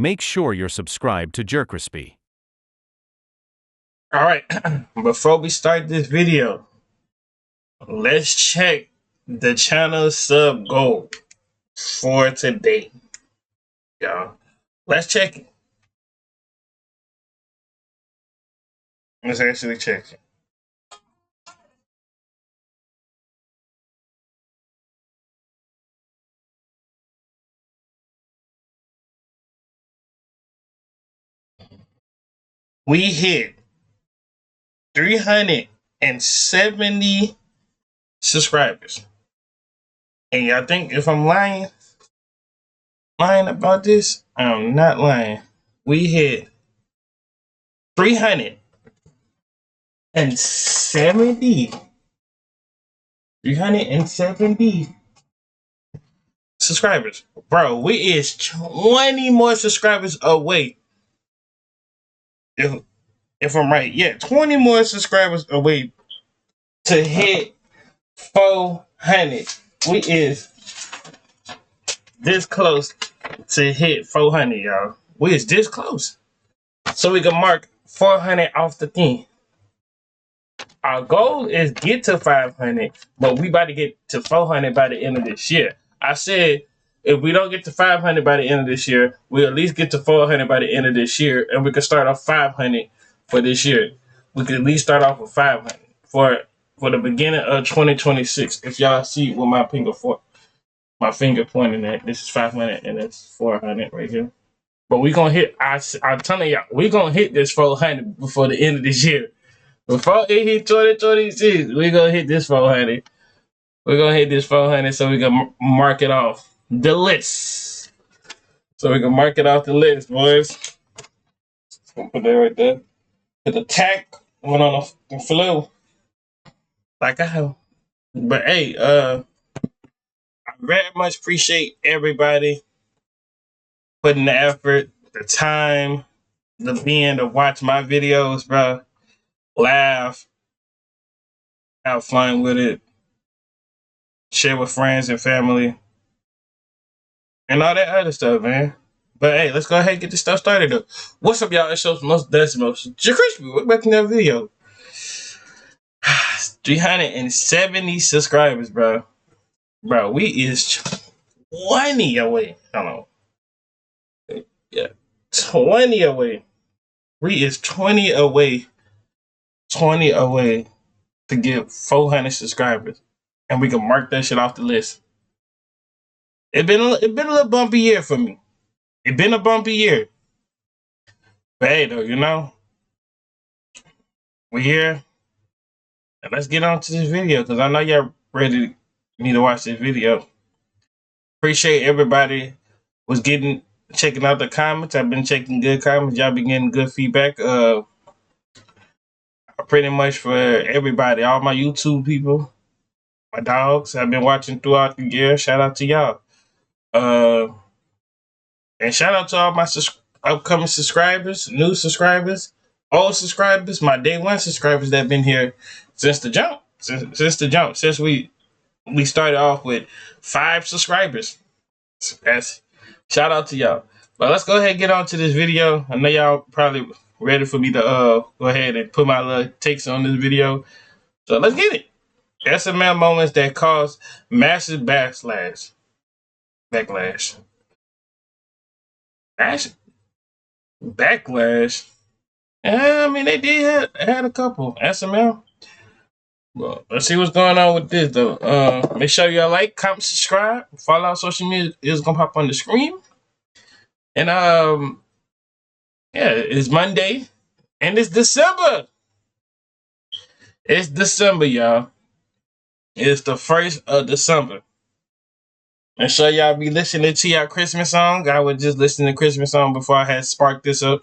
make sure you're subscribed to JerCrispy. All right, before we start this video, let's check the channel sub goal for today, y'all. Let's check it. Let's actually check it. We hit 370 subscribers. And y'all think if I'm lying about this? I'm not lying. We hit 370 subscribers. Bro, we is 20 more subscribers away. If I'm right, yeah, 20 more subscribers away to hit 400. We is this close to hit 400, y'all. We is this close. So we can mark 400 off the thing. Our goal is get to 500, but we about to get to 400 by the end of this year. I said if we don't get to 500 by the end of this year, we'll at least get to 400 by the end of this year, and we can start off 500 for this year. We could at least start off with 500 for the beginning of 2026. If y'all see what my finger pointing at, this is 500 and it's 400 right here. But we gonna hit. I'm telling y'all, we gonna hit this 400 before the end of this year. Before it hit 2026, we gonna hit this 400. We're gonna hit this 400 so we can mark it off the list. So we can mark it off the list, boys. Put that right there. The tack went on the flow. Like I have. But hey, I very much appreciate everybody putting the effort, the time, the being to watch my videos, bro. Laugh, have fun with it, share with friends and family, and all that other stuff, man. But hey, let's go ahead and get this stuff started though. What's up, y'all? It's shows most decimals. JerCrispy, we're back in that video. 370 subscribers, bro. Bro, we is 20 away. Hold on. Yeah, 20 away. We is 20 away. 20 away to get 400 subscribers, and we can mark that shit off the list. It been a little bumpy year for me. It been a bumpy year, but hey, though, you know, we here, and let's get on to this video because I know y'all ready need to watch this video. Appreciate everybody was checking out the comments. I've been checking good comments. Y'all been getting good feedback. Pretty much for everybody, all my YouTube people, my dogs, I've been watching throughout the year. Shout out to y'all. And shout out to all my upcoming subscribers, new subscribers, old subscribers, my day one subscribers that have been here since the jump. Since we started off with 5 subscribers. That's shout out to y'all. But let's go ahead and get on to this video. I know y'all probably ready for me to go ahead and put my little takes on this video. So let's get it. SML moments that cause massive backlash. Backlash. I mean, they did had a couple. SML. Well, let's see what's going on with this though. Make sure y'all like, comment, subscribe, follow our social media. It's gonna pop on the screen. And yeah, it's Monday, and it's December. It's December, y'all. It's the 1st of December. And sure y'all be listening to y'all Christmas song. I was just listening to Christmas song before I had sparked this up.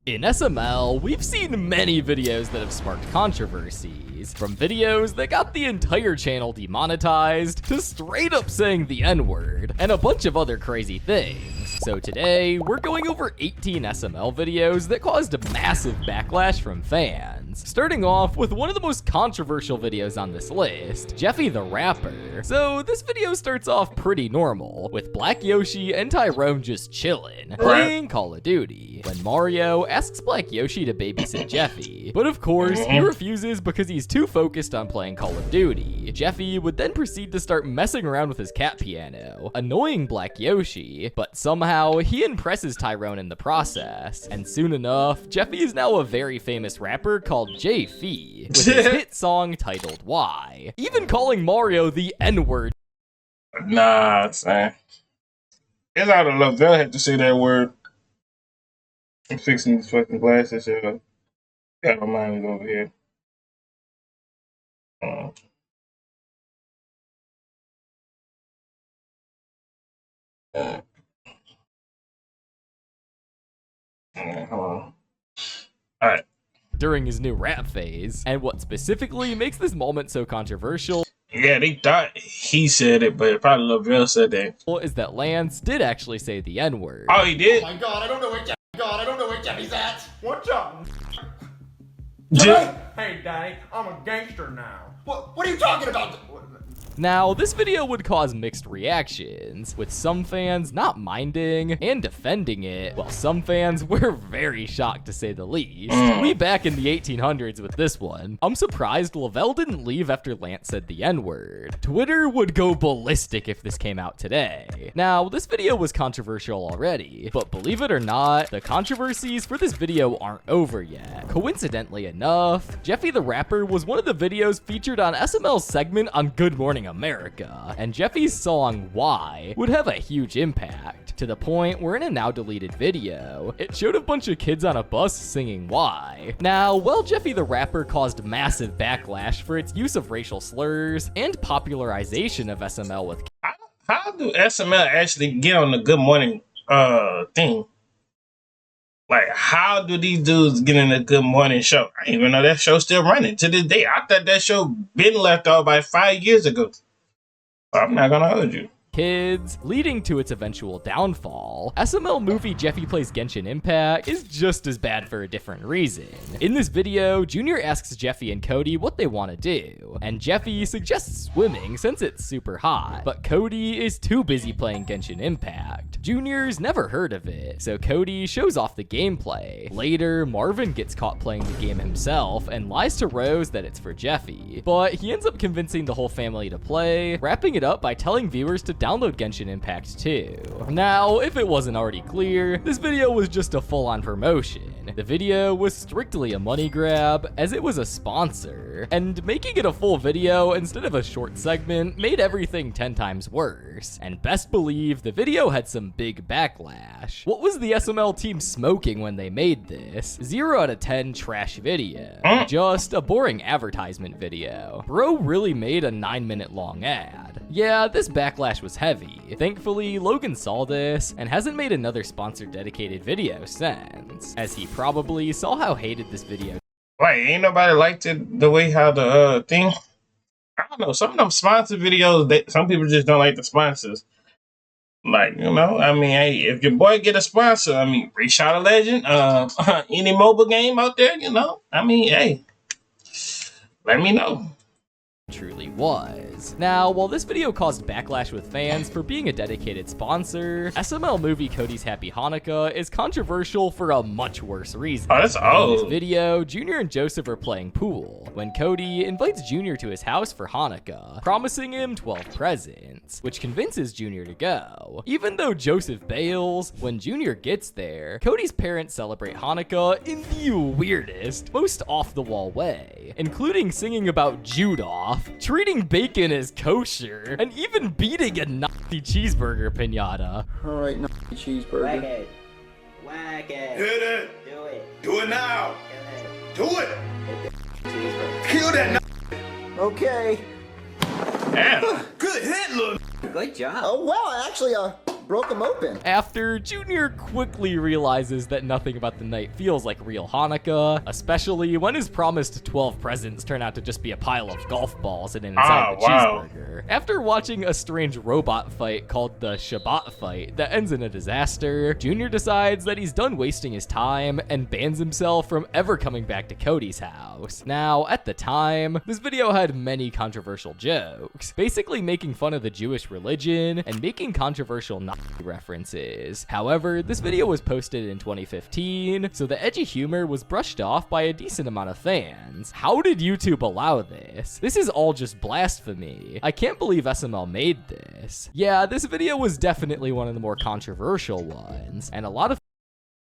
In SML, we've seen many videos that have sparked controversies, from videos that got the entire channel demonetized, to straight up saying the N-word, and a bunch of other crazy things. So today, we're going over 18 SML videos that caused a massive backlash from fans. Starting off with one of the most controversial videos on this list, Jeffy the Rapper. So this video starts off pretty normal, with Black Yoshi and Tyrone just chillin', playing Call of Duty, when Mario asks Black Yoshi to babysit Jeffy. But of course, he refuses because he's too focused on playing Call of Duty. Jeffy would then proceed to start messing around with his cat piano, annoying Black Yoshi, but somehow he impresses Tyrone in the process. And soon enough, Jeffy is now a very famous rapper called J-Fee, with his hit song titled Why, even calling Mario the N-word. Nah, son. It's out of love. They'll have to say that word. I'm fixing these fucking glasses, yo. Got my mind over here. Hold on. Alright. During his new rap phase, and what specifically makes this moment so controversial Yeah, they thought he said it, but probably Lavelle said that. is that Lance did actually say the N-word. Oh, he did? Oh my god, I don't know where Jeffy's at. What's up? Hey, Daddy, I'm a gangster now. What are you talking about? Now, this video would cause mixed reactions, with some fans not minding and defending it, while some fans were very shocked to say the least. We back in the 1800s with this one. I'm surprised Lavelle didn't leave after Lance said the N-word. Twitter would go ballistic if this came out today. Now, this video was controversial already, but believe it or not, the controversies for this video aren't over yet. Coincidentally enough, Jeffy the Rapper was one of the videos featured on SML's segment on Good Morning America, and Jeffy's song Why would have a huge impact, to the point where in a now deleted video, it showed a bunch of kids on a bus singing Why. Now, while Jeffy the Rapper caused massive backlash for its use of racial slurs and popularization of SML with How do SML actually get on the Good Morning thing? Like, how do these dudes get in a Good Morning show? I didn't even know that show's still running to this day. I thought that show been left off by 5 years ago. I'm not gonna hold you. kids, leading to its eventual downfall. SML movie Jeffy Plays Genshin Impact is just as bad for a different reason. In this video, Junior asks Jeffy and Cody what they want to do, and Jeffy suggests swimming since it's super hot, but Cody is too busy playing Genshin Impact. Junior's never heard of it, so Cody shows off the gameplay. Later, Marvin gets caught playing the game himself and lies to Rose that it's for Jeffy, but he ends up convincing the whole family to play, wrapping it up by telling viewers to download Genshin Impact too. Now, if it wasn't already clear, this video was just a full-on promotion. The video was strictly a money grab, as it was a sponsor, and making it a full video instead of a short segment made everything 10 times worse. And best believe the video had some big backlash. What was the SML team smoking when they made this? 0 out of 10 trash video. Just a boring advertisement video. Bro really made a 9-minute long ad. Yeah, this backlash was heavy. Thankfully, Logan saw this and hasn't made another sponsor dedicated video since, as he probably saw how hated this video. Like, ain't nobody liked it the way how the thing. I don't know. Some of them sponsor videos, some people just don't like the sponsors. Like, you know, I mean, hey, if your boy get a sponsor, I mean, reach out a legend, any mobile game out there, you know, I mean, hey, let me know. Truly was. Now, while this video caused backlash with fans for being a dedicated sponsor, SML movie Cody's Happy Hanukkah is controversial for a much worse reason. Oh, that's old. In this video, Junior and Joseph are playing pool when Cody invites Junior to his house for Hanukkah, promising him 12 presents, which convinces Junior to go. Even though Joseph bails, when Junior gets there, Cody's parents celebrate Hanukkah in the weirdest, most off-the-wall way, including singing about Judah, treating bacon as kosher, and even beating a Nazi cheeseburger pinata. Alright, cheeseburger. Whack it. Whack it. Hit it. Do it. Do it now. Kill it. Do it. Hit the cheeseburger. Kill that. Okay. Damn. Good hit, look. Good job. Oh, well, actually, broke them open. After Junior quickly realizes that nothing about the night feels like real Hanukkah, especially when his promised 12 presents turn out to just be a pile of golf balls hidden inside the cheeseburger. After watching a strange robot fight called the Shabbat fight that ends in a disaster, Junior decides that he's done wasting his time and bans himself from ever coming back to Cody's house. Now, at the time, this video had many controversial jokes, basically making fun of the Jewish religion and making controversial Nazi references. However, this video was posted in 2015, so the edgy humor was brushed off by a decent amount of fans. How did YouTube allow this? This is all just blasphemy. I can't believe SML made this. Yeah, this video was definitely one of the more controversial ones, and a lot of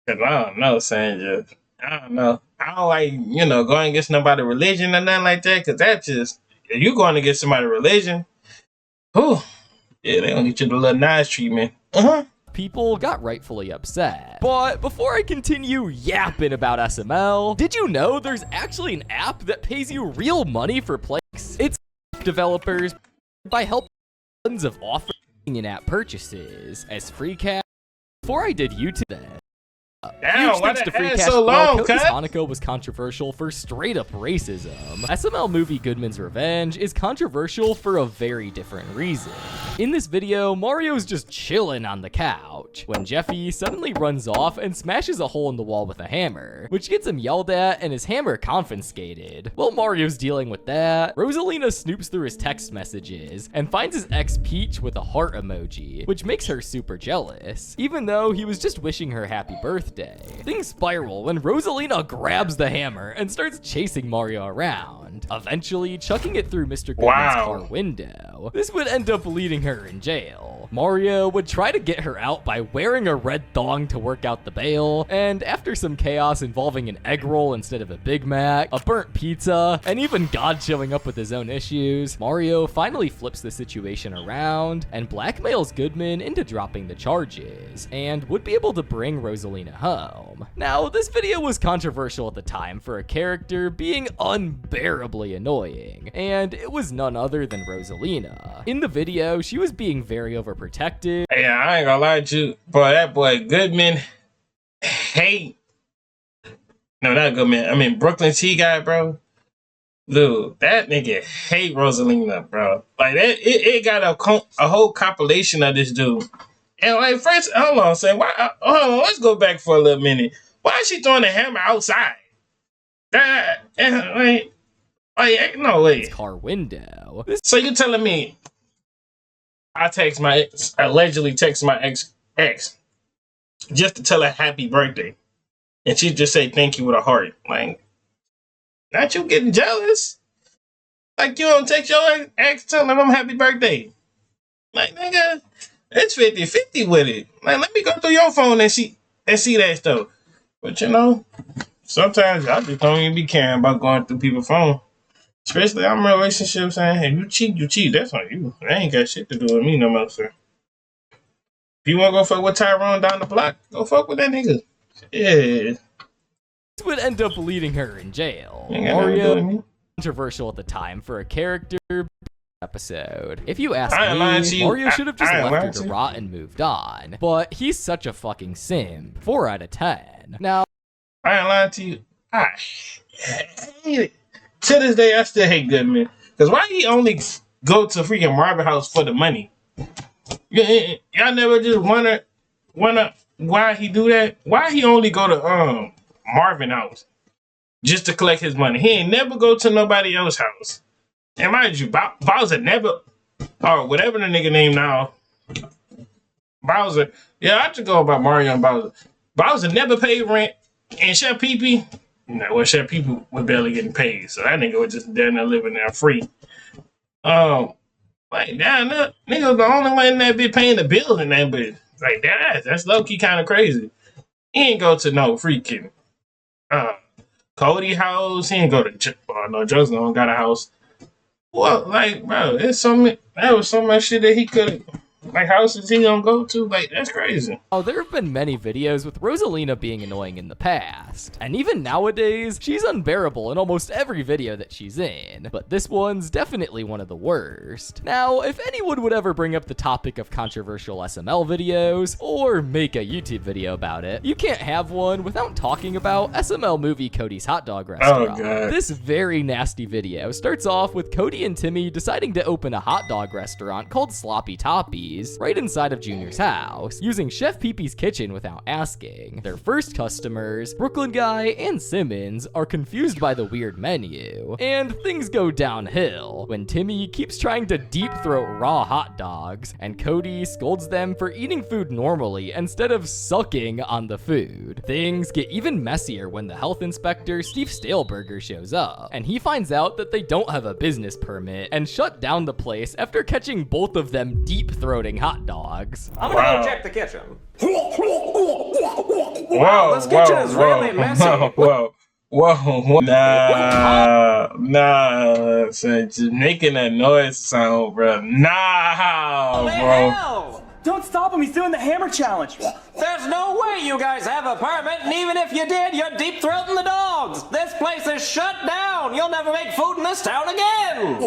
Cause I don't know, Sandra. I don't know. I don't like, going against nobody's religion or nothing like that. Cause that's just, if you going against somebody's religion, whew, yeah, they gonna get you the little nice treatment. people got rightfully upset. But before I continue yapping about SML, did you know there's actually an app that pays you real money for plays? It's developers by helping tons of offering in-app purchases as free cash. Before I did YouTube, Damn, huge why thanks to the free ad cash. so long, Cody's cut? Hanukkah was controversial for straight up racism. SML movie Goodman's Revenge is controversial for a very different reason. In this video, Mario's just chilling on the couch when Jeffy suddenly runs off and smashes a hole in the wall with a hammer, which gets him yelled at and his hammer confiscated. While Mario's dealing with that, Rosalina snoops through his text messages and finds his ex Peach with a heart emoji, which makes her super jealous, even though he was just wishing her happy birthday. Things spiral when Rosalina grabs the hammer and starts chasing Mario around, eventually chucking it through Mr. Goodman's car window. This would end up leading her in jail. Mario would try to get her out by wearing a red thong to work out the bail, and after some chaos involving an egg roll instead of a Big Mac, a burnt pizza, and even God showing up with his own issues, Mario finally flips the situation around and blackmails Goodman into dropping the charges, and would be able to bring Rosalina home. Now, this video was controversial at the time for a character being unbearably annoying, and it was none other than Rosalina. In the video, she was being very overprotective. Yeah, I ain't gonna lie to you. Boy, that boy Goodman hate. No, not Goodman. I mean, Brooklyn T guy, bro. Dude, that nigga hate Rosalina, bro. Like, it got a whole compilation of this dude. And like, first, hold on, say, why? Hold on, let's go back for a little minute. Why is she throwing the hammer outside? Like, no way. His car window. So you telling me I allegedly text my ex just to tell her happy birthday, and she just say thank you with a heart? Like, not you getting jealous? Like, you don't text your ex telling them happy birthday? Like, nigga, it's 50-50 with it. Like, let me go through your phone and see that stuff. But you know, sometimes I just don't even be caring about going through people's phone. Especially I'm in relationships saying, hey, you cheat, that's on you. That ain't got shit to do with me no more, sir. If you wanna go fuck with Tyrone down the block, go fuck with that nigga. Yeah. This would end up leading her in jail. Ain't got nothing to do with Mario, me. controversial at the time for a character episode. If you ask I ain't lying to me, you. Mario should have just I ain't left her lying to to you. rot and moved on. But he's such a fucking simp. 4 out of 10. Now, I ain't lying to you. I hate it. To this day, I still hate Goodman. Because why he only go to freaking Marvin House for the money? Y'all never just wonder why he do that? Why he only go to Marvin House just to collect his money? He ain't never go to nobody else's house. And mind you, Bowser never, or whatever the nigga name now, Bowser. Yeah, I should go about Mario and Bowser. Bowser never paid rent, and Chef Pee-Pee, Chef Pee-Pee was barely getting paid, so that nigga was just down there living there free. Like, damn, that nigga was the only one in that bitch paying the bills in that bitch. Like, that's low-key kind of crazy. He ain't go to no freaking Cody house. He ain't go to, no, Joe's don't got a house. Well, like, bro, there was so much shit that he could have. Like, houses he gonna go to? Like, that's crazy. Oh, there have been many videos with Rosalina being annoying in the past. And even nowadays, she's unbearable in almost every video that she's in. But this one's definitely one of the worst. Now, if anyone would ever bring up the topic of controversial SML videos, or make a YouTube video about it, you can't have one without talking about SML movie Cody's Hot Dog Restaurant. Oh, God. This very nasty video starts off with Cody and Timmy deciding to open a hot dog restaurant called Sloppy Toppy's right inside of Junior's house, using Chef Pee-Pee's kitchen without asking. Their first customers, Brooklyn Guy and Simmons, are confused by the weird menu, and things go downhill when Timmy keeps trying to deep throat raw hot dogs, and Cody scolds them for eating food normally instead of sucking on the food. Things get even messier when the health inspector, Steve Staleberger, shows up, and he finds out that they don't have a business permit and shut down the place after catching both of them deep throating hot dogs. I'm gonna Wow. go check the kitchen. Wow, this kitchen is really messy. Whoa. Nah. So just making that noise sound, bro. Nah, bro. Hell! Don't stop him, he's doing the hammer challenge. There's no way you guys have a permit, and even if you did, you're deep throating the dogs. This place is shut down. You'll never make food in this town again.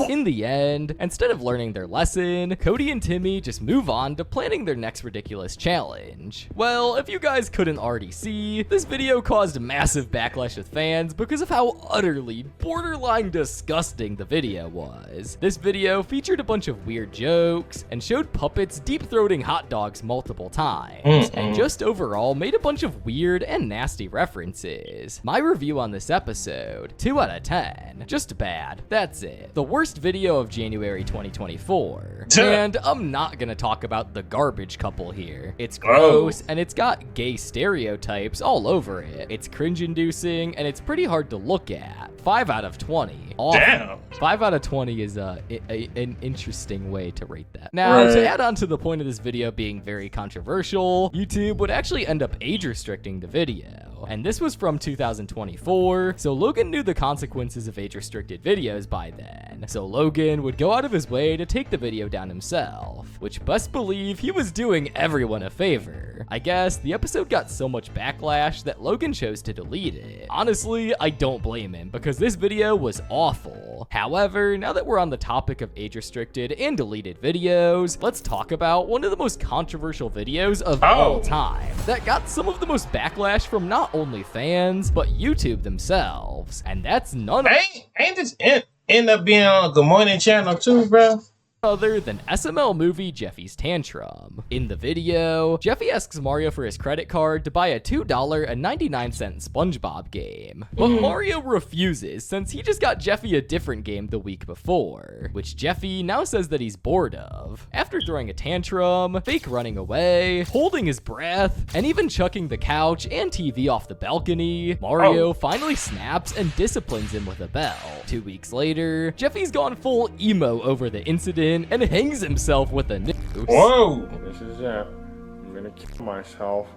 In the end, instead of learning their lesson, Cody and Timmy just move on to planning their next ridiculous challenge. Well, if you guys couldn't already see, this video caused massive backlash with fans because of how utterly, borderline disgusting the video was. This video featured a bunch of weird jokes and showed puppets deep-throating hot dogs multiple times, and just overall made a bunch of weird and nasty references. My review on this episode, 2 out of 10. Just bad. That's it. The worst video of January 2024. And I'm not gonna talk about the garbage couple here. It's gross, and it's got gay stereotypes all over it. It's cringe-inducing, and it's pretty hard to look at. 5 out of 20. Awful. Damn. 5 out of 20 is an interesting way to rate that. Now, to add on to the point of this video being very controversial, YouTube would actually end up age restricting the video. And this was from 2024, so Logan knew the consequences of age-restricted videos by then. So Logan would go out of his way to take the video down himself, which best believe he was doing everyone a favor. I guess the episode got so much backlash that Logan chose to delete it. Honestly, I don't blame him, because this video was awful. However, now that we're on the topic of age-restricted and deleted videos, let's talk about one of the most controversial videos of all time that got some of the most backlash from not only fans, but YouTube themselves. And that's none Ain't this end up being on a Good Morning channel too, bro? other than SML movie Jeffy's Tantrum. In the video, Jeffy asks Mario for his credit card to buy a $2.99 SpongeBob game, but Mario refuses since he just got Jeffy a different game the week before, which Jeffy now says that he's bored of. After throwing a tantrum, fake running away, holding his breath, and even chucking the couch and TV off the balcony, Mario finally snaps and disciplines him with a belt. 2 weeks later, Jeffy's gone full emo over the incident and hangs himself with a noose. Whoa! This is it. I'm gonna kill myself.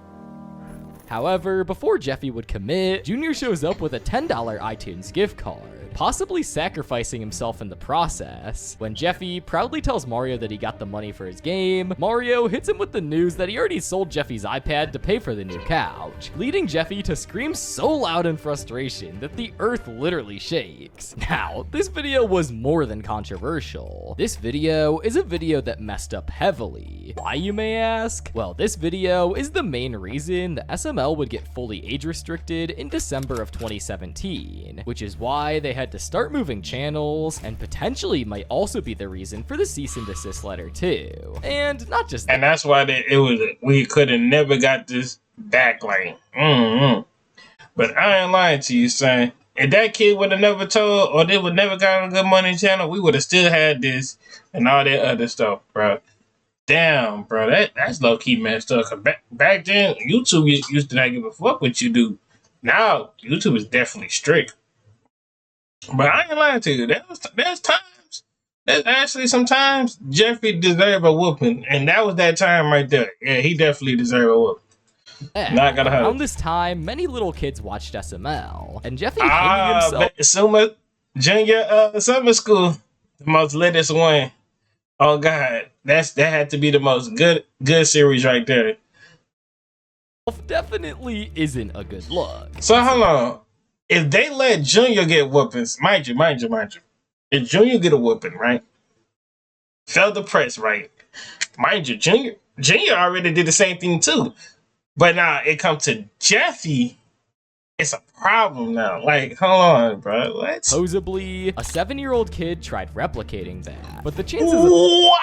However, before Jeffy would commit, Junior shows up with a $10 iTunes gift card, possibly sacrificing himself in the process. When Jeffy proudly tells Mario that he got the money for his game, Mario hits him with the news that he already sold Jeffy's iPad to pay for the new couch, leading Jeffy to scream so loud in frustration that the earth literally shakes. Now, this video was more than controversial. This video is a video that messed up heavily. Why, you may ask? Well, this video is the main reason the SML would get fully age restricted in December of 2017, which is why they had to start moving channels, and potentially might also be the reason for the cease and desist letter too. And not just that. And that's why we could have never got this backlash. But I ain't lying to you, son. If that kid would have never told, or they would never got on a Good Money channel, we would have still had this and all that other stuff, bro. Damn, bro, that's low key messed up. 'Cause back then, YouTube used to not give a fuck what you do. Now, YouTube is definitely strict. But I ain't lying to you. There's times, there's actually sometimes Jeffy deserved a whooping, and that was that time right there. Yeah, he definitely deserved a whooping. Not gonna hurt. Around this time, many little kids watched SML, and Jeffy hated himself. Junior summer school, the most latest one. Oh God, that had to be the most good series right there. Definitely isn't a good look. So hold on, if they let Junior get whoopings, mind you, if Junior get a whooping, right? Fell the press, right? Mind you, Junior already did the same thing too, but now it comes to Jeffy. It's a problem now. Like, hold on, bro. What? Supposedly, a 7-year-old kid tried replicating that, but the chances of What?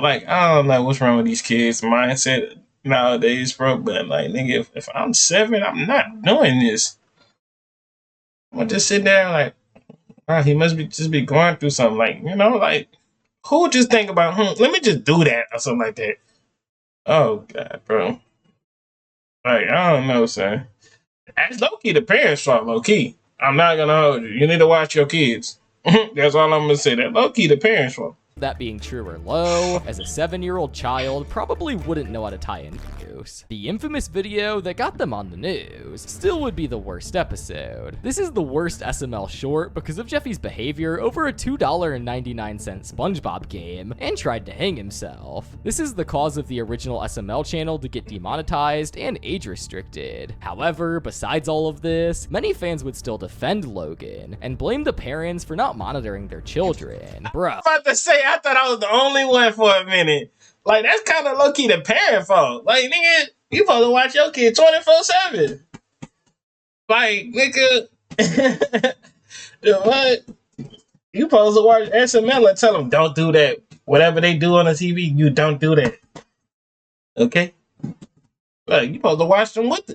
Like, I don't know what's wrong with these kids' mindset nowadays, bro. But like, nigga, if I'm 7, I'm not doing this. I'm gonna just sit there like, oh, he must be going through something. Like, you know, like, who would just think about, let me just do that or something like that. Oh God, bro. Like, I don't know, son. That's low key the parents' fault, low key. I'm not gonna hold you. You need to watch your kids. That's all I'm gonna say. That low key the parents' fault. that being true or low, as a 7-year-old child probably wouldn't know how to tie in news. The infamous video that got them on the news still would be the worst episode. This is the worst SML short because of Jeffy's behavior over a $2.99 SpongeBob game and tried to hang himself. This is the cause of the original SML channel to get demonetized and age restricted. However, besides all of this, many fans would still defend Logan and blame the parents for not monitoring their children. Bruh. I'm about to say, I thought I was the only one for a minute. Like, that's kind of low-key the parent fault. Like, nigga, you supposed to watch your kid 24/7. Like, nigga, what? You supposed to watch SML and tell them, don't do that. Whatever they do on the TV, you don't do that. Okay? Like, you supposed to watch them with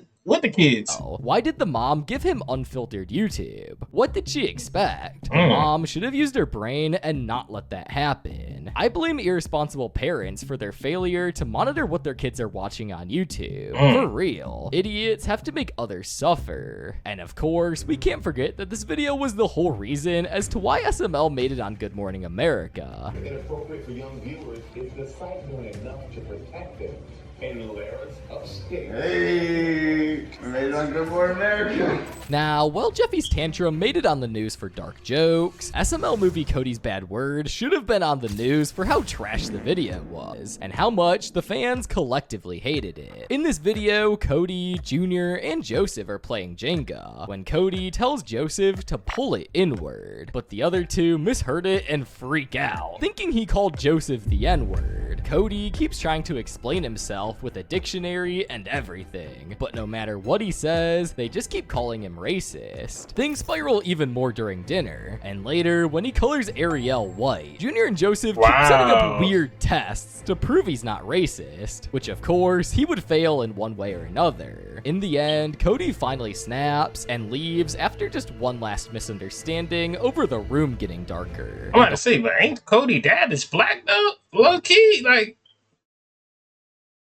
the kids. Oh, why did the mom give him unfiltered YouTube? What did she expect? The mom should have used her brain and not let that happen. I blame irresponsible parents for their failure to monitor what their kids are watching on YouTube. For real. Idiots have to make others suffer. And of course, we can't forget that this video was the whole reason as to why SML made it on Good Morning America. Inappropriate for young viewers is the site doing enough to protect them. And Larry's upstate. Hey, made it on Good Morning America. Now, while Jeffy's tantrum made it on the news for dark jokes, SML movie Cody's Bad Word should have been on the news for how trash the video was, and how much the fans collectively hated it. In this video, Cody, Junior, and Joseph are playing Jenga, when Cody tells Joseph to pull it inward, but the other two misheard it and freak out, thinking he called Joseph the N-word. Cody keeps trying to explain himself with a dictionary and everything, but no matter what he says, they just keep calling him racist. Things spiral even more during dinner, and later when he colors Ariel white, Junior and Joseph keep setting up weird tests to prove he's not racist, which of course he would fail in one way or another. In the end, Cody finally snaps and leaves after just one last misunderstanding over the room getting darker. I'm about to say, but ain't Cody dad is black though? Low key, like,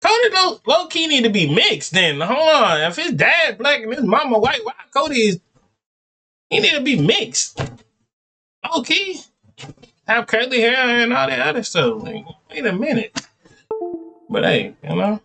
Cody low key need to be mixed then. Hold on. If his dad black and his mama white, why he need to be mixed. Low key. Have curly hair and all that other stuff. Like, wait a minute. But hey, you know.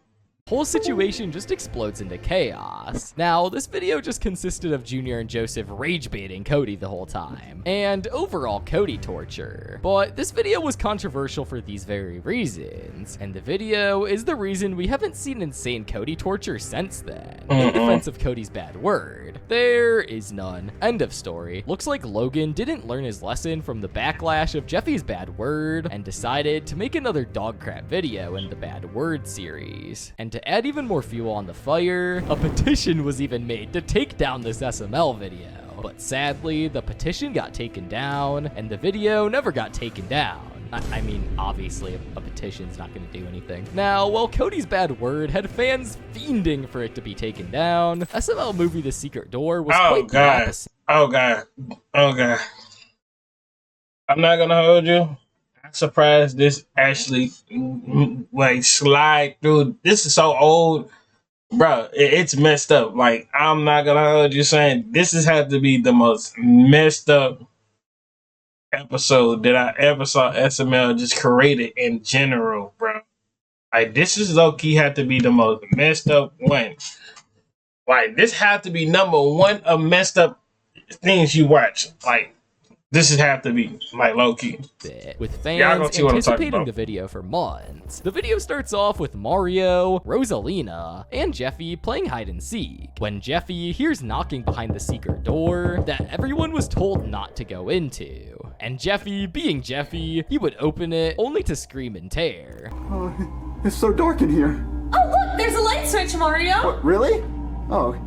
Whole situation just explodes into chaos. Now, this video just consisted of Junior and Joseph rage baiting Cody the whole time, and overall Cody torture. But this video was controversial for these very reasons, and the video is the reason we haven't seen insane Cody torture since then. In defense of Cody's bad word, there is none. End of story. Looks like Logan didn't learn his lesson from the backlash of Jeffy's bad word, and decided to make another dog crap video in the bad word series. And to add even more fuel on the fire, a petition was even made to take down this SML video. But sadly, the petition got taken down, and the video never got taken down. I mean, obviously, a petition's not going to do anything. Now, while Cody's bad word had fans fiending for it to be taken down, SML movie The Secret Door was quite the opposite. Oh God. I'm not gonna hold you. I'm surprised this actually like slide through. This is so old, bro. It's messed up. Like, I'm not gonna hold you saying this has had to be the most messed up episode that I ever saw SML just created in general, bro. Like, this is low key had to be the most messed up one. Like, this had to be number one of messed up things you watch. Like, This would have to be like low key. With Y'all gonna fans see what I'm talking anticipating about. the video for months. The video starts off with Mario, Rosalina, and Jeffy playing hide and seek, when Jeffy hears knocking behind the secret door that everyone was told not to go into. And Jeffy, being Jeffy, he would open it only to scream and tear. It's so dark in here. Oh, look, there's a light switch, Mario. What, really? Oh.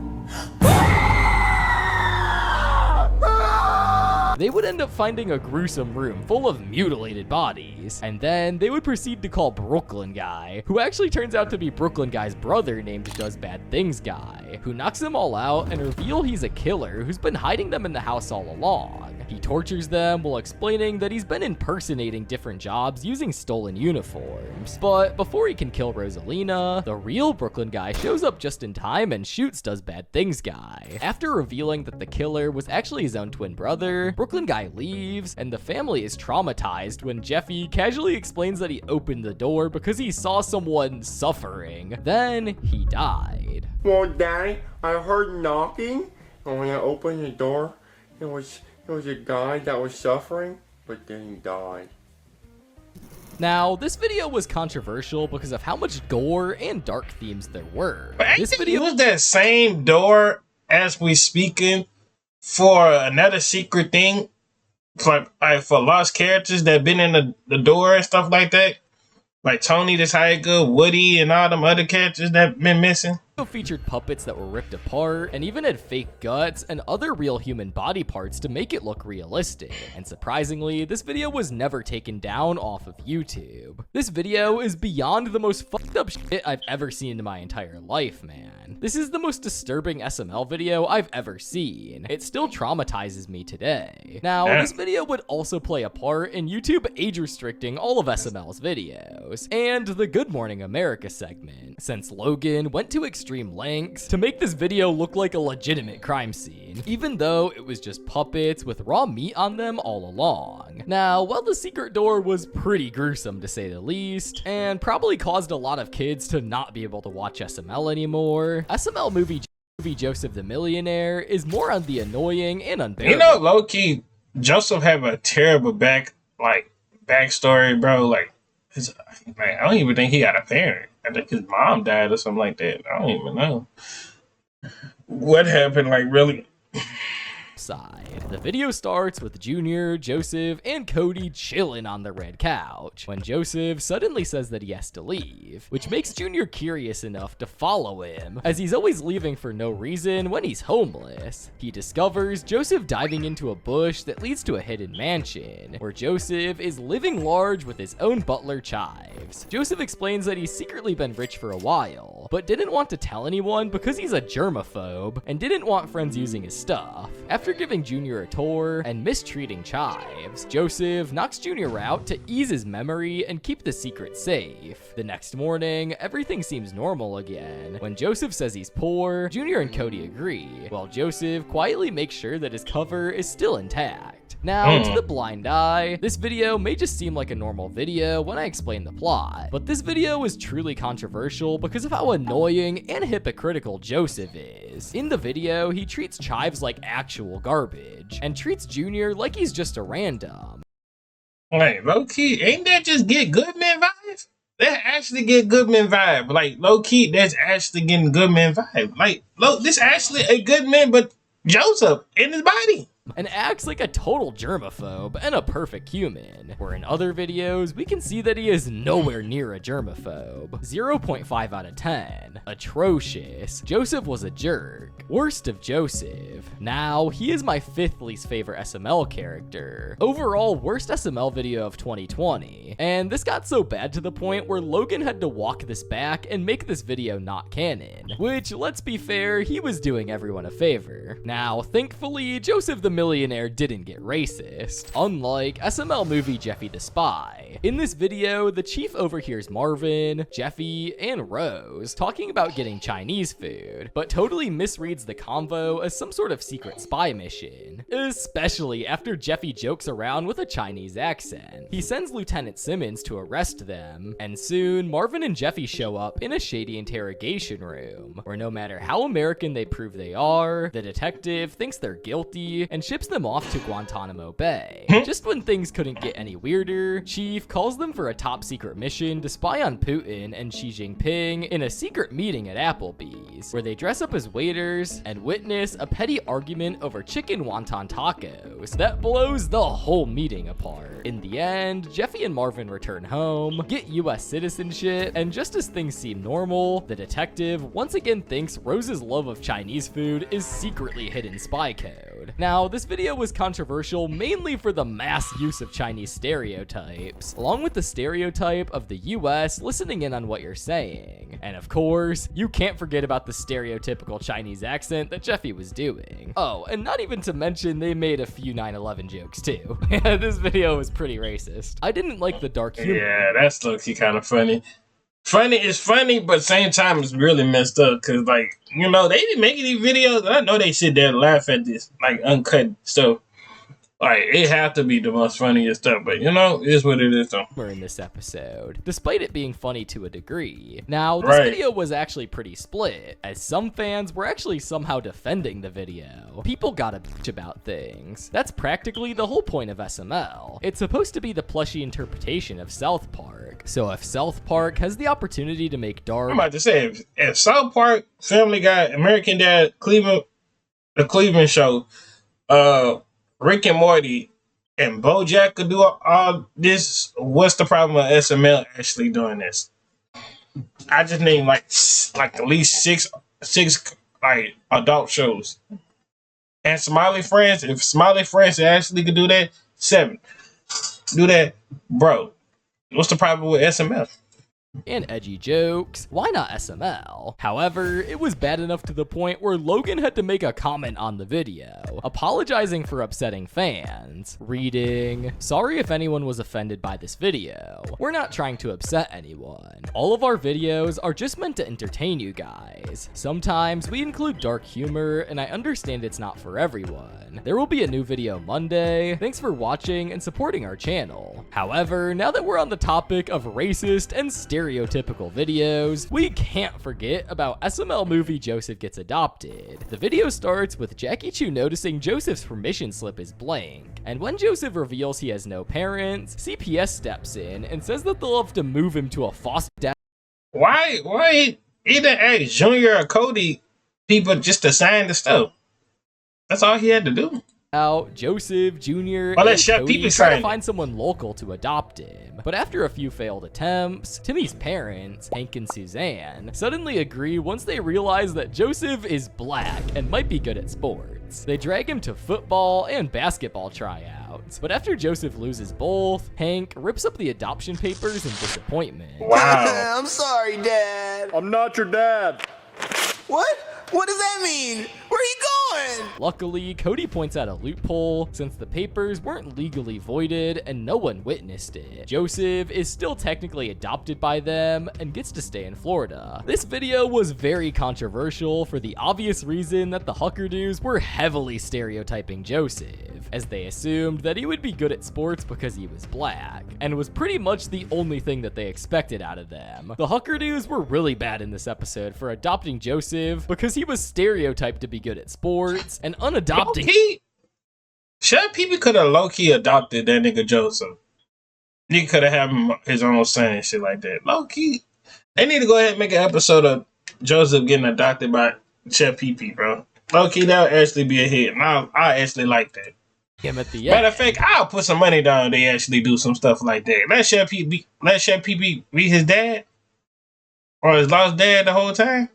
They would end up finding a gruesome room full of mutilated bodies, and then they would proceed to call Brooklyn Guy, who actually turns out to be Brooklyn Guy's brother named Does Bad Things Guy, who knocks them all out and reveal he's a killer who's been hiding them in the house all along. He tortures them while explaining that he's been impersonating different jobs using stolen uniforms. But before he can kill Rosalina, the real Brooklyn Guy shows up just in time and shoots Does Bad Things Guy. After revealing that the killer was actually his own twin brother, Brooklyn Guy leaves, and the family is traumatized when Jeffy casually explains that he opened the door because he saw someone suffering. Then he died. Well, Daddy, I heard knocking, and when I opened the door, it was a guy that was suffering, but then he died. Now, this video was controversial because of how much gore and dark themes there were. But This this video use that same door as we speaking for another secret thing, for lost characters that been in the door and stuff like that, like Tony the Tiger, Woody, and all them other characters that been missing. featured puppets that were ripped apart and even had fake guts and other real human body parts to make it look realistic. And surprisingly, this video was never taken down off of YouTube. This video is beyond the most fucked up shit I've ever seen in my entire life, man. This is the most disturbing SML video I've ever seen. It still traumatizes me today. Now, this video would also play a part in YouTube age restricting all of SML's videos and the Good Morning America segment, since Logan went to extreme lengths to make this video look like a legitimate crime scene, even though it was just puppets with raw meat on them all along. Now, while the secret door was pretty gruesome to say the least, and probably caused a lot of kids to not be able to watch SML anymore, SML movie Joseph the Millionaire is more on the annoying and unbearable. You know, low-key, Joseph have a terrible backstory, bro. Like, I don't even think he got a parent. I think his mom died or something like that. I don't even know what happened, like, really. The video starts with Junior, Joseph, and Cody chilling on the red couch when Joseph suddenly says that he has to leave, which makes Junior curious enough to follow him, as he's always leaving for no reason when he's homeless. He discovers Joseph diving into a bush that leads to a hidden mansion, where Joseph is living large with his own butler, Chives. Joseph explains that he's secretly been rich for a while, but didn't want to tell anyone because he's a germaphobe and didn't want friends using his stuff. After giving Junior a tour and mistreating Chives, Joseph knocks Junior out to ease his memory and keep the secret safe. The next morning, everything seems normal again. When Joseph says he's poor, Junior and Cody agree, while Joseph quietly makes sure that his cover is still intact. Now, to the blind eye, this video may just seem like a normal video when I explain the plot, but this video is truly controversial because of how annoying and hypocritical Joseph is. In the video, he treats Chives like actual garbage, and treats Junior like he's just a random. Like, low-key, ain't that just get Goodman vibes? That actually get Goodman vibe. Like, low-key, that's actually getting Goodman vibe. Like, this actually a Goodman, but Joseph in his body. And acts like a total germaphobe and a perfect human, where in other videos, we can see that he is nowhere near a germaphobe. 0.5 out of 10. Atrocious. Joseph was a jerk. Worst of Joseph. Now, he is my 5th least favorite SML character. Overall, worst SML video of 2020. And this got so bad to the point where Logan had to walk this back and make this video not canon. Which, let's be fair, he was doing everyone a favor. Now, thankfully, Joseph the Millionaire didn't get racist, unlike SML movie Jeffy the Spy. In this video, the chief overhears Marvin, Jeffy, and Rose talking about getting Chinese food, but totally misreads the convo as some sort of secret spy mission, especially after Jeffy jokes around with a Chinese accent. He sends Lieutenant Simmons to arrest them, and soon Marvin and Jeffy show up in a shady interrogation room, where no matter how American they prove they are, the detective thinks they're guilty and ships them off to Guantanamo Bay. Just when things couldn't get any weirder, Chief calls them for a top secret mission to spy on Putin and Xi Jinping in a secret meeting at Applebee's, where they dress up as waiters and witness a petty argument over chicken wonton tacos that blows the whole meeting apart. In the end, Jeffy and Marvin return home, get US citizenship, and just as things seem normal, the detective once again thinks Rose's love of Chinese food is secretly hidden spy code. Now, this video was controversial mainly for the mass use of Chinese stereotypes, along with the stereotype of the US listening in on what you're saying. And of course, you can't forget about the stereotypical Chinese accent that Jeffy was doing. Oh, and not even to mention they made a few 9/11 jokes too. This video was pretty racist. I didn't like the dark humor. Yeah, that's low-key kind of funny. Funny is funny, but same time it's really messed up because, like, you know, they didn't make any videos. I know they sit there and laugh at this, like, uncut stuff. Like, it have to be the most funniest stuff, but you know, it's what it is though. In this episode, despite it being funny to a degree. Now, this video was actually pretty split, as some fans were actually somehow defending the video. People gotta bitch about things. That's practically the whole point of SML. It's supposed to be the plushy interpretation of South Park. So if South Park has the opportunity to make dark... I'm about to say, if South Park, Family Guy, American Dad, Cleveland, the Cleveland Show, Rick and Morty, and BoJack could do all this, what's the problem with SML actually doing this? I just named like at least six like adult shows. And Smiley Friends, if Smiley Friends actually could do that, 7. Do that, bro. What's the problem with SML? And edgy jokes, why not SML? However, it was bad enough to the point where Logan had to make a comment on the video, apologizing for upsetting fans, reading, "Sorry if anyone was offended by this video. We're not trying to upset anyone. All of our videos are just meant to entertain you guys. Sometimes we include dark humor, and I understand it's not for everyone. There will be a new video Monday. Thanks for watching and supporting our channel. However, now that we're on the topic of racist and stereotypical videos, we can't forget about SML movie Joseph Gets Adopted. The video starts with Jackie Chu noticing Joseph's permission slip is blank, and when Joseph reveals he has no parents, CPS steps in and says that they'll have to move him to a foster dad. Why he didn't ask Junior or Cody people just to sign the stuff? That's all he had to do. Out, Joseph, Junior, Well, and Chef Cody Pee-Pee try to sign. find someone local to adopt him. But after a few failed attempts, Timmy's parents, Hank and Suzanne, suddenly agree once they realize that Joseph is black and might be good at sports. They drag him to football and basketball tryouts. But after Joseph loses both, Hank rips up the adoption papers in disappointment. Wow. I'm sorry, Dad. I'm not your dad. What? What does that mean? Where are you going? Luckily, Cody points out a loophole since the papers weren't legally voided and no one witnessed it. Joseph is still technically adopted by them and gets to stay in Florida. This video was very controversial for the obvious reason that the Huckardoos were heavily stereotyping Joseph, as they assumed that he would be good at sports because he was black, and was pretty much the only thing that they expected out of them. The Huckardoos were really bad in this episode for adopting Joseph because he was stereotyped to be good at sports, and unadopting. Chef Pee-Pee could have low-key adopted that nigga Joseph. He could have had him his own son and shit like that. Low-key. They need to go ahead and make an episode of Joseph getting adopted by Chef Pee-Pee, bro. Low-key, that would actually be a hit. And I actually like that. Him at the end. Matter of fact, I'll put some money down they actually do some stuff like that. Let Chef Pee-Pee be his dad? Or his lost dad the whole time?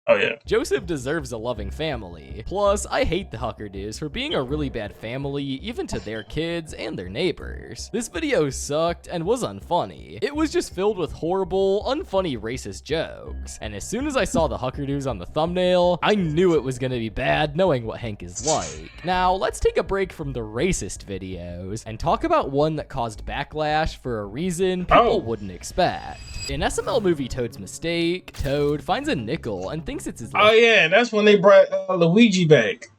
Oh, yeah. Joseph deserves a loving family. Plus, I hate the Huckardoos for being a really bad family, even to their kids and their neighbors. This video sucked and was unfunny. It was just filled with horrible, unfunny racist jokes. And as soon as I saw the Huckardoos on the thumbnail, I knew it was gonna be bad knowing what Hank is like. Now, let's take a break from the racist videos and talk about one that caused backlash for a reason people wouldn't expect. In SML movie Toad's Mistake, Toad finds a nickel and thinks it's his Oh, yeah, that's when they brought Luigi back.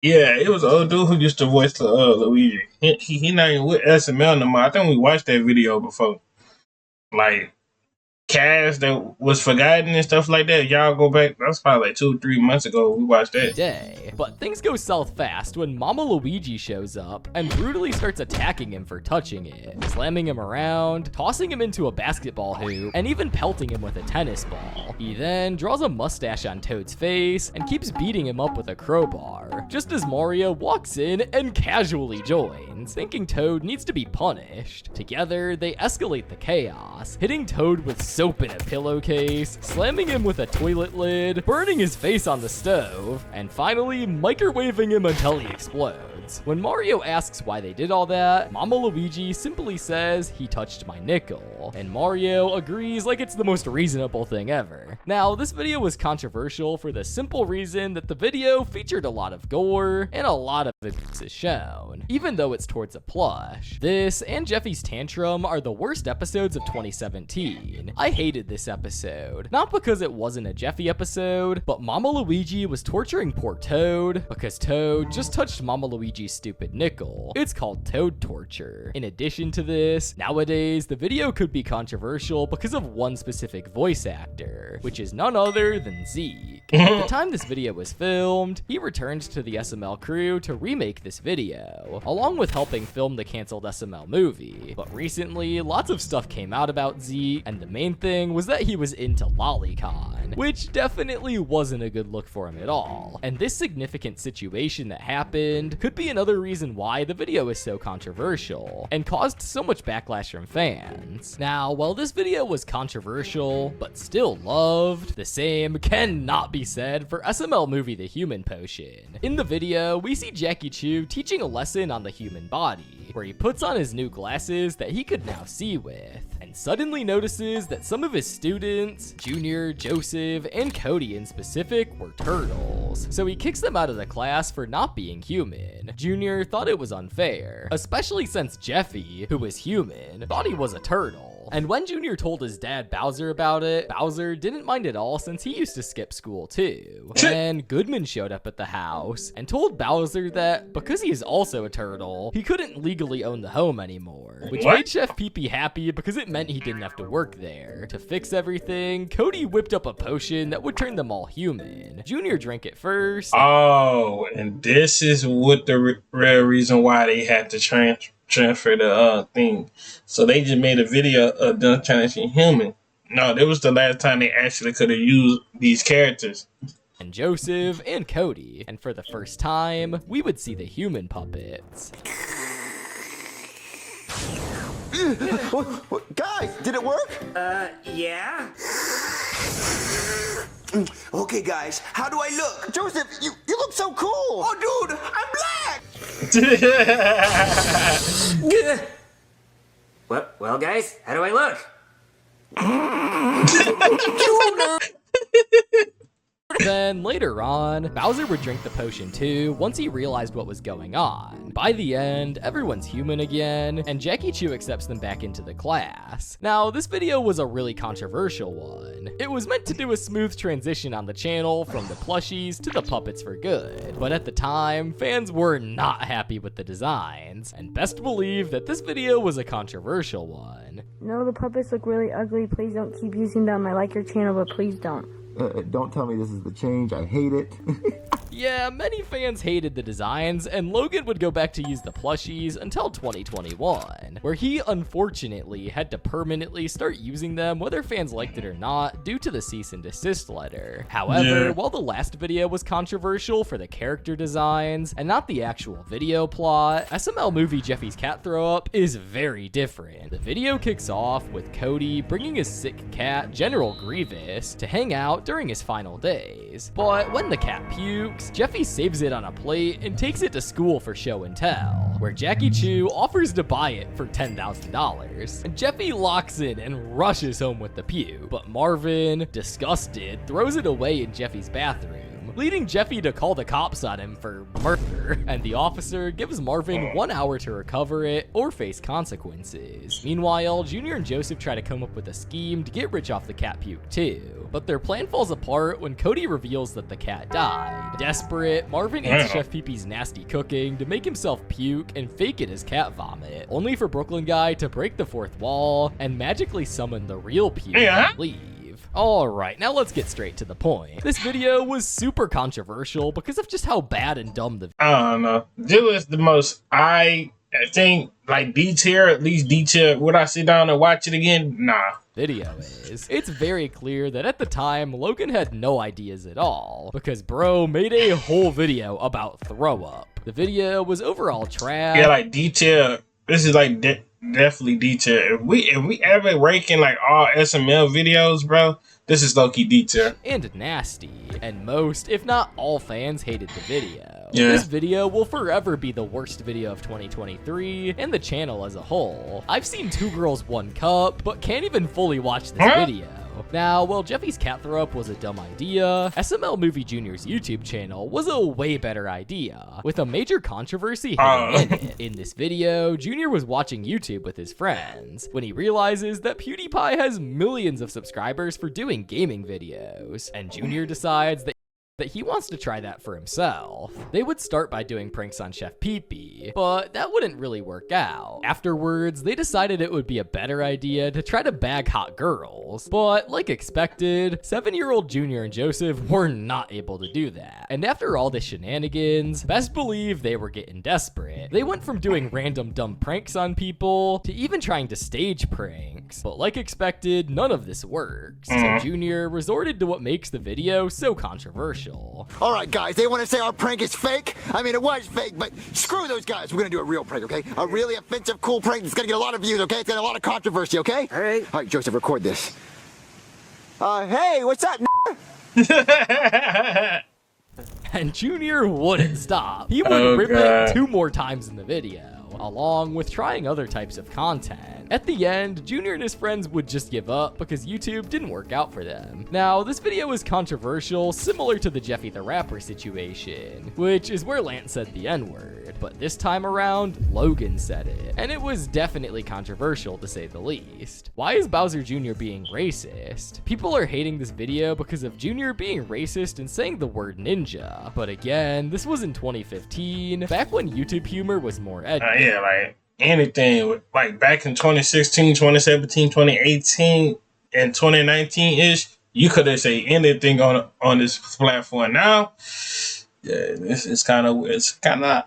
Yeah, it was an old dude who used to voice the Luigi. He not even with SML no more. I think we watched that video before. Like, cast that was forgotten and stuff like that. Y'all go back, that's probably like 2-3 months ago we watched that. Day. But things go south fast when Mama Luigi shows up and brutally starts attacking him for touching it, slamming him around, tossing him into a basketball hoop, and even pelting him with a tennis ball. He then draws a mustache on Toad's face and keeps beating him up with a crowbar, just as Mario walks in and casually joins, thinking Toad needs to be punished. Together, they escalate the chaos, hitting Toad with soap in a pillowcase, slamming him with a toilet lid, burning his face on the stove, and finally microwaving him until he explodes. When Mario asks why they did all that, Mama Luigi simply says he touched my nickel, and Mario agrees like it's the most reasonable thing ever. Now, this video was controversial for the simple reason that the video featured a lot of gore and a lot of abuse is shown, even though it's towards a plush. This and Jeffy's tantrum are the worst episodes of 2017. I hated this episode, not because it wasn't a Jeffy episode, but Mama Luigi was torturing poor Toad because Toad just touched Mama Luigi's stupid nickel. It's called Toad torture. In addition to this, nowadays the video could be controversial because of one specific voice actor, which is none other than Zeke. At the time this video was filmed, he returned to the SML crew to remake this video, along with helping film the canceled SML movie. But recently, lots of stuff came out about Zeke, and the main thing was that he was into lolicon, which definitely wasn't a good look for him at all. And this significant situation that happened could be another reason why the video is so controversial, and caused so much backlash from fans. Now, while this video was controversial, but still loved, the same cannot be said for SML movie The Human Potion. In the video, we see Jackie Chu teaching a lesson on the human body, where he puts on his new glasses that he could now see with, and suddenly notices that some of his students, Junior, Joseph, and Cody in specific, were turtles. So he kicks them out of the class for not being human. Junior thought it was unfair, especially since Jeffy, who was human, thought he was a turtle. And when Junior told his dad Bowser about it, Bowser didn't mind at all since he used to skip school too. Then Goodman showed up at the house and told Bowser that because he is also a turtle, he couldn't legally own the home anymore, which made Chef Pee-Pee happy because it meant he didn't have to work there. To fix everything, Cody whipped up a potion that would turn them all human. Junior drank it first. Oh, and this is what the real reason why they had to transfer the thing. So they just made a video of them turning human. No, that was the last time they actually could have used these characters. And Joseph and Cody, and for the first time, we would see the human puppets. Guys, did it work? Yeah? Okay, guys, how do I look? Joseph, you look so cool. Oh, dude, I'm black. Well, guys, how do I look? Then later on, Bowser would drink the potion too once he realized what was going on. By the end, everyone's human again, and Jackie Chu accepts them back into the class. Now, this video was a really controversial one. It was meant to do a smooth transition on the channel from the plushies to the puppets for good, but at the time, fans were not happy with the designs, and best believe that this video was a controversial one. No, the puppets look really ugly. Please don't keep using them. I like your channel, but please don't. Don't tell me this is the change. I hate it. Yeah, many fans hated the designs, and Logan would go back to use the plushies until 2021, where he unfortunately had to permanently start using them whether fans liked it or not due to the cease and desist letter. However, while the last video was controversial for the character designs and not the actual video plot, SML movie Jeffy's Cat Throw Up is very different. The video kicks off with Cody bringing his sick cat, General Grievous, to hang out during his final days. But when the cat pukes, Jeffy saves it on a plate and takes it to school for show and tell, where Jackie Chu offers to buy it for $10,000. And Jeffy locks in and rushes home with the puke, but Marvin, disgusted, throws it away in Jeffy's bathroom, leading Jeffy to call the cops on him for murder, and the officer gives Marvin 1 hour to recover it or face consequences. Meanwhile, Junior and Joseph try to come up with a scheme to get rich off the cat puke too, but their plan falls apart when Cody reveals that the cat died. Desperate, Marvin eats Chef Pee-Pee's nasty cooking to make himself puke and fake it as cat vomit, only for Brooklyn Guy to break the fourth wall and magically summon the real puke and leave. Alright, now let's get straight to the point. This video was super controversial because of just how bad and dumb the I don't know. This was the most, I think, like D tier, at least D tier. Would I sit down and watch it again? Nah. Video is. It's very clear that at the time, Logan had no ideas at all, because bro made a whole video about throw up. The video was overall trash. Yeah, like D tier. This is like definitely D tier. If we ever ranking like all SML videos, bro, this is low-key D tier. And nasty, and most, if not all fans hated the video. Yeah. This video will forever be the worst video of 2023 and the channel as a whole. I've seen 2 Girls 1 Cup, but can't even fully watch this video. Now, while Jeffy's cat throw up was a dumb idea, SML Movie Junior's YouTube channel was a way better idea, with a major controversy hidden in it. In this video, Junior was watching YouTube with his friends when he realizes that PewDiePie has millions of subscribers for doing gaming videos, and Junior decides that he wants to try that for himself. They would start by doing pranks on Chef Pee-Pee, but that wouldn't really work out. Afterwards, they decided it would be a better idea to try to bag hot girls, but like expected, 7-year-old Junior and Joseph were not able to do that. And after all the shenanigans, best believe they were getting desperate. They went from doing random dumb pranks on people to even trying to stage pranks, but like expected, none of this works. So Junior resorted to what makes the video so controversial. All right, guys, they want to say our prank is fake. I mean, it was fake, but screw those guys. We're going to do a real prank, okay? A really offensive, cool prank that's going to get a lot of views, okay? It's got a lot of controversy, okay? All right, Joseph, record this. Hey, what's up, And Junior wouldn't stop. He would rip it 2 more times in the video, along with trying other types of content. At the end, Junior and his friends would just give up because YouTube didn't work out for them. Now, this video was controversial, similar to the Jeffy the Rapper situation, which is where Lance said the N-word, but this time around, Logan said it, and it was definitely controversial to say the least. Why is Bowser Jr. being racist? People are hating this video because of Junior being racist and saying the word ninja, but again, this was in 2015, back when YouTube humor was more edgy. Yeah, like anything, like back in 2016, 2017, 2018, and 2019-ish, you could have said anything on this platform. Now, yeah, it's kind of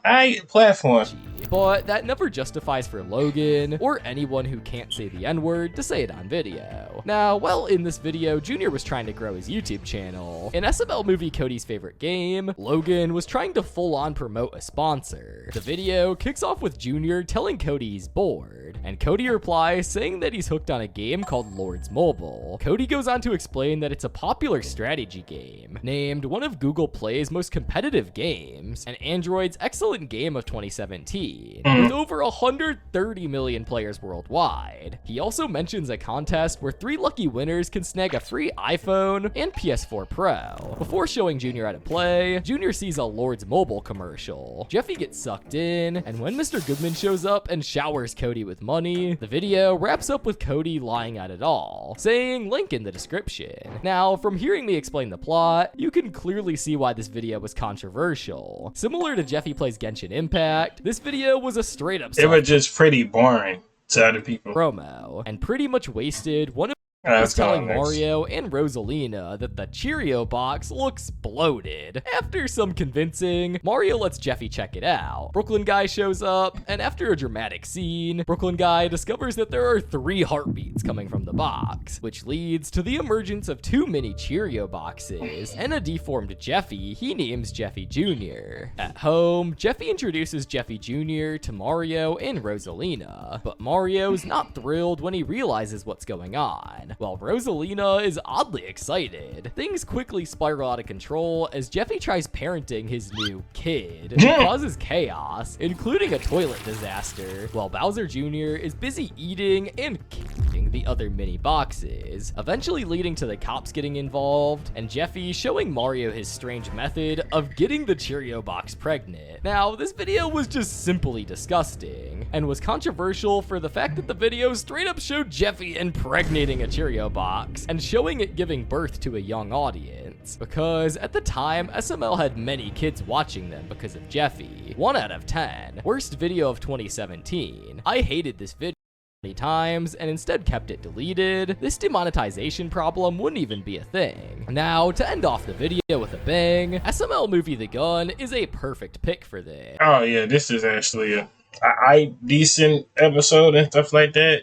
a platform. But that never justifies for Logan, or anyone who can't say the N-word, to say it on video. Now, well, in this video, Junior was trying to grow his YouTube channel. In SML Movie Cody's favorite game, Logan was trying to full-on promote a sponsor. The video kicks off with Junior telling Cody he's bored, and Cody replies saying that he's hooked on a game called Lords Mobile. Cody goes on to explain that it's a popular strategy game, named one of Google Play's most competitive games, and Android's excellent game of 2017. With over 130 million players worldwide. He also mentions a contest where 3 lucky winners can snag a free iPhone and PS4 Pro. Before showing Junior how to play, Junior sees a Lords Mobile commercial. Jeffy gets sucked in, and when Mr. Goodman shows up and showers Cody with money, the video wraps up with Cody lying at it all, saying link in the description. Now, from hearing me explain the plot, you can clearly see why this video was controversial. Similar to Jeffy Plays Genshin Impact, this video was a straight up it was just pretty boring to other people. Promo, and pretty much wasted one of was telling Mario and Rosalina that the Cheerio box looks bloated. After some convincing, Mario lets Jeffy check it out. Brooklyn Guy shows up, and after a dramatic scene, Brooklyn Guy discovers that there are 3 heartbeats coming from the box, which leads to the emergence of 2 mini Cheerio boxes and a deformed Jeffy he names Jeffy Jr. At home, Jeffy introduces Jeffy Jr. to Mario and Rosalina, but Mario's not thrilled when he realizes what's going on. While Rosalina is oddly excited, things quickly spiral out of control as Jeffy tries parenting his new kid, and causes chaos, including a toilet disaster, while Bowser Jr. is busy eating and kicking destroying the other mini boxes, eventually leading to the cops getting involved, and Jeffy showing Mario his strange method of getting the Cheerio box pregnant. Now, this video was just simply disgusting, and was controversial for the fact that the video straight up showed Jeffy impregnating a Cheerio box, and showing it giving birth to a young audience, because at the time, SML had many kids watching them because of Jeffy. 1 out of 10. Worst video of 2017. I hated this video many times and instead kept it deleted. This demonetization problem wouldn't even be a thing. Now, to end off the video with a bang, SML movie The Gun is a perfect pick for this. Oh yeah, this is actually a decent episode and stuff like that,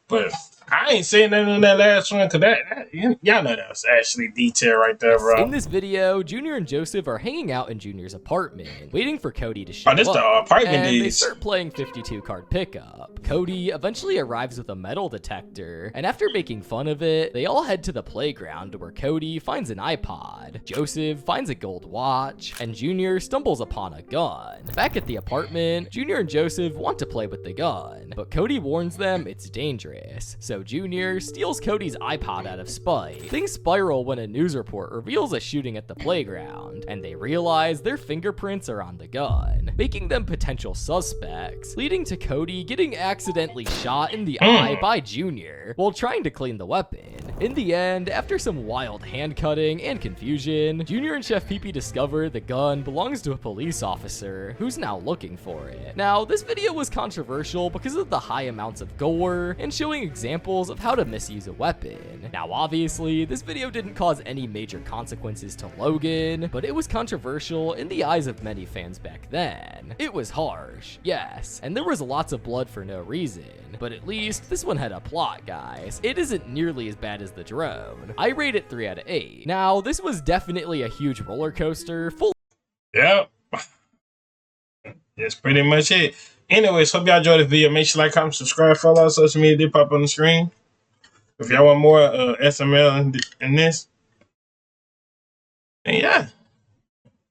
but I ain't saying nothing on that last one because y'all know that was actually detail right there, bro. In this video, Junior and Joseph are hanging out in Junior's apartment, waiting for Cody to show this up. the apartment and they days. start playing 52 card pickup. Cody eventually arrives with a metal detector, and after making fun of it, they all head to the playground where Cody finds an iPod, Joseph finds a gold watch, and Junior stumbles upon a gun. Back at the apartment, Junior and Joseph want to play with the gun, but Cody warns them it's dangerous, so Junior steals Cody's iPod out of spite. Things spiral when a news report reveals a shooting at the playground, and they realize their fingerprints are on the gun, making them potential suspects, leading to Cody getting accidentally shot in the eye by Junior while trying to clean the weapon. In the end, after some wild hand cutting and confusion, Junior and Chef Pee-Pee discover the gun belongs to a police officer who's now looking for it. Now, this video was controversial because of the high amounts of gore and showing examples of how to misuse a weapon. Now, obviously, this video didn't cause any major consequences to Logan, but it was controversial in the eyes of many fans back then. It was harsh, yes, and there was lots of blood for no reason, but at least this one had a plot, guys. It isn't nearly as bad as the drone. I rate it 3 out of 8. Now, this was definitely a huge roller coaster full. Yep. That's pretty much it. Anyways, hope y'all enjoyed the video. Make sure to like, comment, subscribe, follow our social media. They pop on the screen. If y'all want more SML in this, and yeah.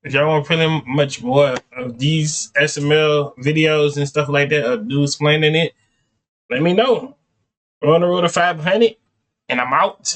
If y'all want pretty much more of these SML videos and stuff like that, of dudes explaining it, let me know. We're on the road to 500, and I'm out.